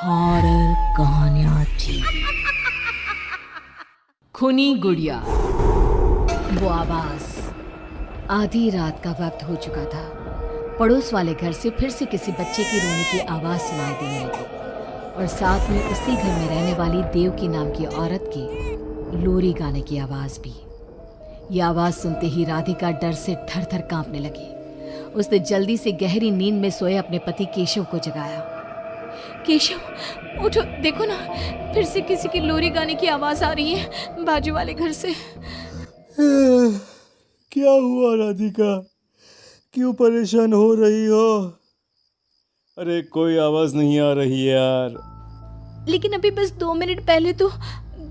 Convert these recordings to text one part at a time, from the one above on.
Horror कहानियाँ थी। खूनी गुड़िया। वो आवाज। आधी रात का वक्त हो चुका था। पड़ोस वाले घर से फिर से किसी बच्चे की रोने की आवाज सुनाई देने लगी और साथ में उसी घर में रहने वाली देवकी नाम की औरत की लोरी गाने की आवाज भी। ये आवाज सुनते ही राधिका डर से थर थर कांपने लगी। उसने जल्दी से गहरी नींद में सोए अपने पति केशव को जगाया। केशव उठो, देखो ना, फिर से किसी की लोरी गाने की आवाज आ रही है बाजू वाले घर से। क्या हुआ राधिका? क्यों परेशान हो रही हो? अरे कोई आवाज नहीं आ रही यार। लेकिन अभी बस 2 मिनट पहले तो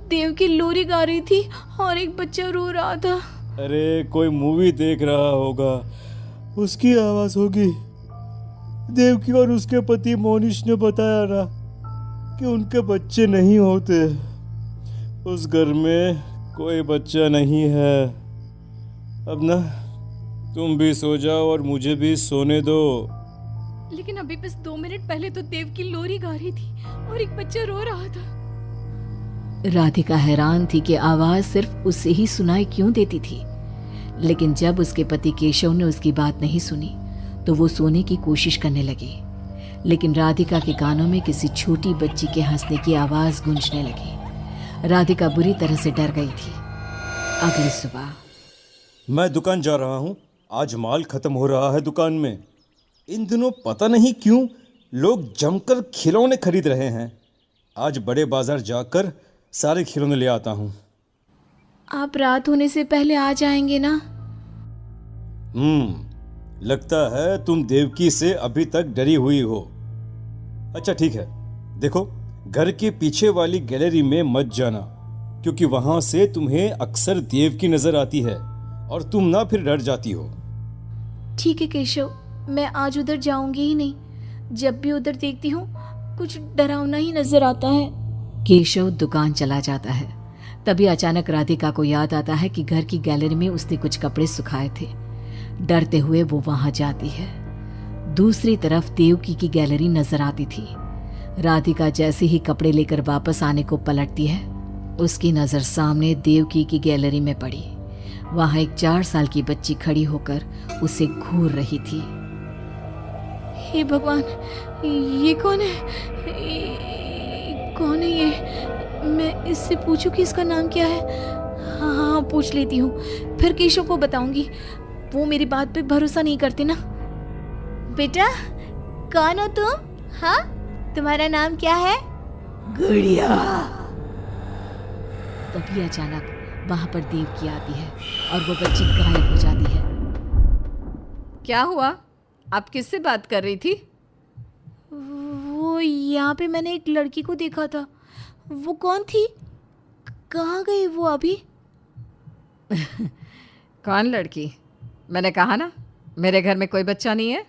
देव की लोरी गा रही थी और एक बच्चा रो रहा था। अरे कोई मूवी देख रहा होगा, उसकी आवाज होगी। देवकी और उसके पति मोनिश ने बताया ना कि उनके बच्चे नहीं होते। उस घर में कोई बच्चा नहीं है। अब ना तुम भी सो जाओ और मुझे भी सोने दो। लेकिन अभी बस 2 मिनट पहले तो देव की लोरी गा रही थी और एक बच्चा रो रहा था। राधिका हैरान थी कि आवाज सिर्फ उसे ही सुनाई क्यों देती थी। लेकिन जब उसके पति केशव ने उसकी बात नहीं सुनी तो वो सोने की कोशिश करने लगी। लेकिन राधिका के कानों में किसी छोटी बच्ची के हंसने की आवाज गूंजने लगी। राधिका बुरी तरह से डर गई थी। अगली सुबह मैं दुकान जा रहा हूँ। आज माल खत्म हो रहा है दुकान में। इन दिनों पता नहीं क्यों लोग जमकर खिलौने खरीद रहे हैं। आज बड़े बाजार जाकर सारे खिलौने ले आता हूँ। आप रात होने से पहले आ जाएंगे ना? लगता है तुम देवकी से अभी तक डरी हुई हो। अच्छा ठीक है, देखो घर के पीछे वाली गैलरी में मत जाना, क्योंकि वहां से तुम्हें अक्सर देवकी नजर आती है और तुम ना फिर डर जाती हो। ठीक है केशव, मैं आज उधर जाऊंगी ही नहीं। जब भी उधर देखती हूँ कुछ डरावना ही नजर आता है। केशव दुकान चला जाता है। तभी अचानक राधिका को याद आता है कि घर की गैलरी में उसने कुछ कपड़े सुखाए थे। डरते हुए वो वहां जाती है। दूसरी तरफ देवकी की गैलरी नजर आती थी। राधिका जैसे ही कपड़े लेकर वापस आने को पलटती है, उसकी नजर सामने देवकी की गैलरी में पड़ी। वहां एक 4 साल की बच्ची खड़ी होकर उसे घूर रही थी। हे भगवान, ये कौन है? कौन है ये? मैं इससे पूछूं कि इसका नाम क्या है? हाँ, पूछ लेती हूँ, फिर केशव को बताऊंगी। वो मेरी बात पे भरोसा नहीं करते ना। बेटा, कौन हो तुम? हाँ, तुम्हारा नाम क्या है? गुड़िया। तभी अचानक वहां पर देवकी आती है और वो बच्ची गायब हो जाती है। क्या हुआ? आप किससे बात कर रही थी? वो यहाँ पे मैंने एक लड़की को देखा था। वो कौन थी? कहाँ गई वो अभी? कौन लड़की? मैंने कहा ना, मेरे घर में कोई बच्चा नहीं है।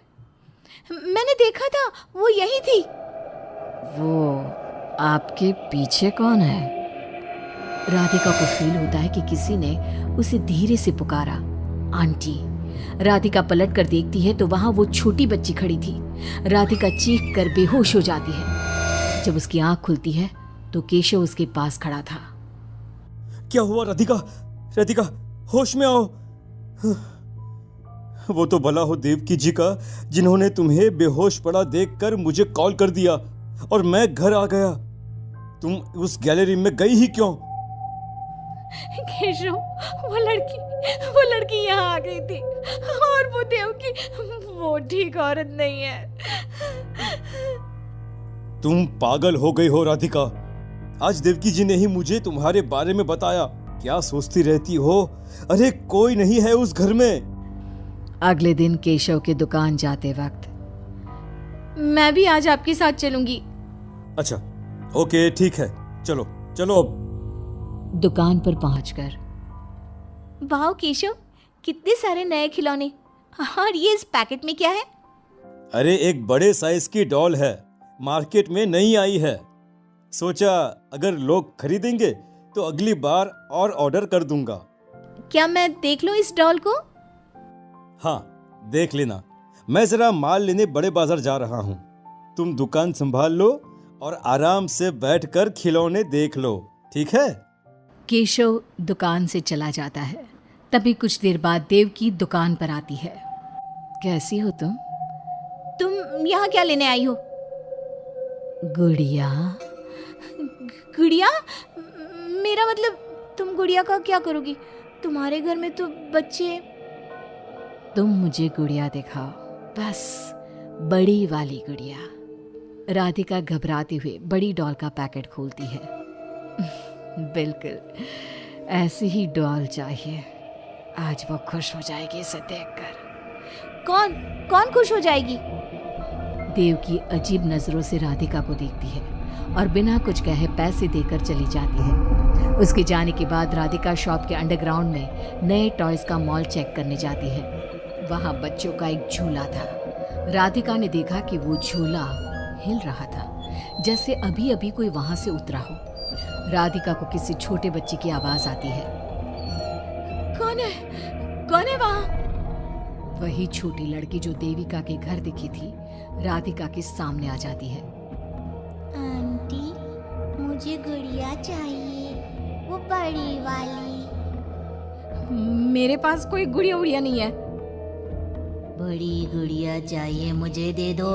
मैंने देखा था, वो यही थी। वो आपके पीछे कौन है? राधिका को फील होता है कि किसी ने उसे धीरे से पुकारा, आंटी। राधिका पलट कर देखती है तो वहां वो छोटी बच्ची खड़ी थी। राधिका चीख कर बेहोश हो जाती है। जब उसकी आंख खुलती है तो केशव उसके पास खड़ा था। क्या हुआ राधिका? राधिका, होश में आओ। वो तो भला हो देवकी जी का, जिन्होंने तुम्हें बेहोश पड़ा देखकर मुझे कॉल कर दिया और मैं घर आ गया। तुम उस गैलरी में गई ही क्यों? केशव, वो लड़की यहाँ आ गई थी और वो देवकी, वो ठीक औरत नहीं है। तुम पागल हो गई हो राधिका। आज देवकी जी ने ही मुझे तुम्हारे बारे में बताया। क्या सोचती रहती हो? अरे कोई नहीं है उस घर में। अगले दिन केशव के दुकान जाते वक्त, मैं भी आज आपके साथ चलूंगी। अच्छा ओके ठीक है, चलो चलो। दुकान पर पहुंचकर, वाह केशव, कितने सारे नए खिलौने। और ये इस पैकेट में क्या है? अरे एक बड़े साइज की डॉल है, मार्केट में नहीं आई है। सोचा अगर लोग खरीदेंगे तो अगली बार और ऑर्डर कर दूंगा। क्या मैं देख लूं इस डॉल को? हाँ देख लेना। मैं जरा माल लेने बड़े बाजार जा रहा हूँ। तुम दुकान संभाल लो और आराम से बैठकर खिलौने देख लो, ठीक है? केशव दुकान से चला जाता है। तभी कुछ देर बाद देवकी दुकान पर आती है। कैसी हो तुम? तुम यहाँ क्या लेने आई हो? गुड़िया। गुड़िया? मेरा मतलब तुम गुड़िया का क्या करोगी? तुम्हारे घर में तो बच्चे। तुम मुझे गुड़िया दिखाओ, बस बड़ी वाली गुड़िया। राधिका घबराते हुए बड़ी डॉल का पैकेट खोलती है। बिल्कुल ऐसी ही डॉल चाहिए। आज वो खुश हो जाएगी इसे देखकर। कौन कौन खुश हो जाएगी? देवकी अजीब नजरों से राधिका को देखती है और बिना कुछ कहे पैसे देकर चली जाती है। उसके जाने के बाद राधिका शॉप के अंडरग्राउंड में नए टॉयज का मॉल चेक करने जाती है। वहां बच्चों का एक झूला था। राधिका ने देखा कि वो झूला हिल रहा था, जैसे अभी अभी कोई वहां से उतरा हो। राधिका को किसी छोटे बच्चे की आवाज आती है। कौन है वहां? वही छोटी लड़की जो देविका के घर दिखी थी, राधिका के सामने आ जाती है। आंटी, मुझे गुड़िया चाहिए, वो बड़ी वाली। मेरे पास कोई गुड़िया उड़िया नहीं है। बड़ी गुड़िया चाहिए, मुझे दे दो,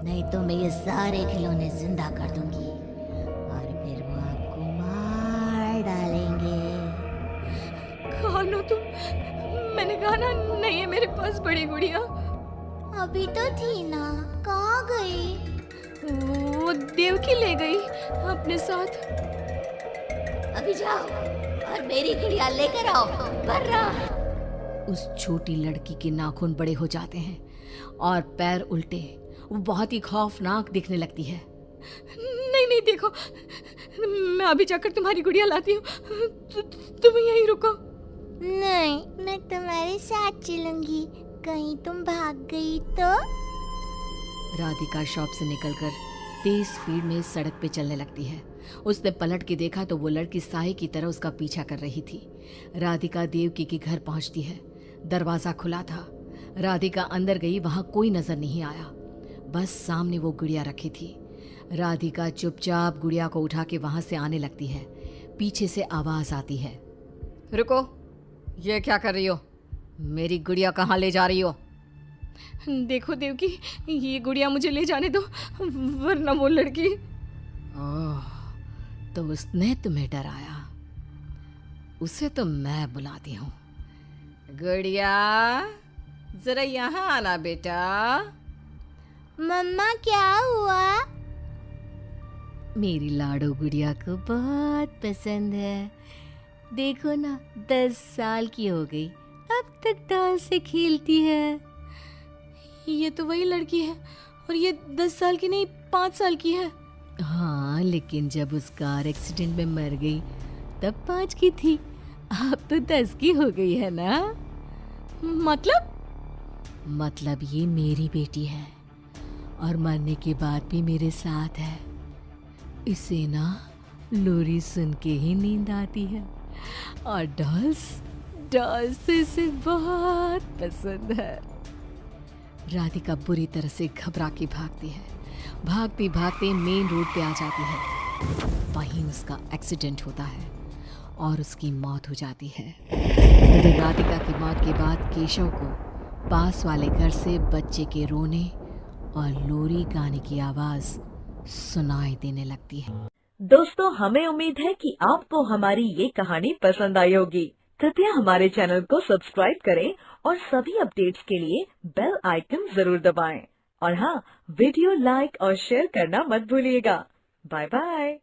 नहीं तो मैं ये सारे खिलौने जिंदा कर दूंगी और फिर वो आपको मार डालेंगे। कौन हो तुम? मैंने कहा ना नहीं है मेरे पास बड़ी गुड़िया। अभी तो थी ना, कहाँ गई? वो देवकी ले गई अपने साथ। अभी जाओ और मेरी गुड़िया लेकर आओ, बर्रा। उस छोटी लड़की के नाखून बड़े हो जाते हैं और पैर उल्टे। वो बहुत ही खौफनाक दिखने लगती है। नहीं देखो, मैं अभी जाकर तुम्हारी गुड़िया लाती हूँ। तुम यहीं रुको। नहीं, मैं तुम्हारे साथ चलूंगी, कहीं तुम भाग गई तो। राधिका शॉप से निकलकर तेज स्पीड में सड़क पे चलने लगती है। उसने पलट के देखा तो वो लड़की साए की तरह उसका पीछा कर रही थी। राधिका देवकी के घर पहुंचती है। दरवाजा खुला था। राधिका अंदर गई, वहां कोई नजर नहीं आया, बस सामने वो गुड़िया रखी थी। राधिका चुपचाप गुड़िया को उठा के वहां से आने लगती है। पीछे से आवाज आती है। रुको, ये क्या कर रही हो? मेरी गुड़िया कहाँ ले जा रही हो? देखो देवकी, ये गुड़िया मुझे ले जाने दो, वरना वो लड़की। ओह, तो उसने तुम्हें डराया। उसे तो मैं बुलाती हूँ। गुड़िया, जरा यहाँ आना बेटा। मम्मा क्या हुआ? मेरी लाडो गुड़िया को बहुत पसंद है। देखो ना, 10 साल की हो गई, अब तक डॉल से खेलती है। ये तो वही लड़की है, और ये 10 साल की नहीं 5 साल की है। हाँ, लेकिन जब उस कार एक्सीडेंट में मर गई तब 5 की थी, अब तो 10 की हो गई है ना। मतलब ये मेरी बेटी है और मरने के बाद भी मेरे साथ है। इसे ना लोरी सुन के ही नींद आती है और डॉल्स इसे बहुत पसंद है। राधिका बुरी तरह से घबरा के भागती है। भागते भागते मेन रोड पे आ जाती है। वहीं उसका एक्सीडेंट होता है और उसकी मौत हो जाती है। लेकिन राधिका की मौत के बाद केशव को पास वाले घर से बच्चे के रोने और लोरी गाने की आवाज सुनाई देने लगती है। दोस्तों, हमें उम्मीद है कि आपको हमारी ये कहानी पसंद आई होगी। कृपया हमारे चैनल को सब्सक्राइब करें और सभी अपडेट्स के लिए बेल आइकन जरूर दबाएं। और हाँ, वीडियो लाइक और शेयर करना मत भूलिएगा। Bye bye.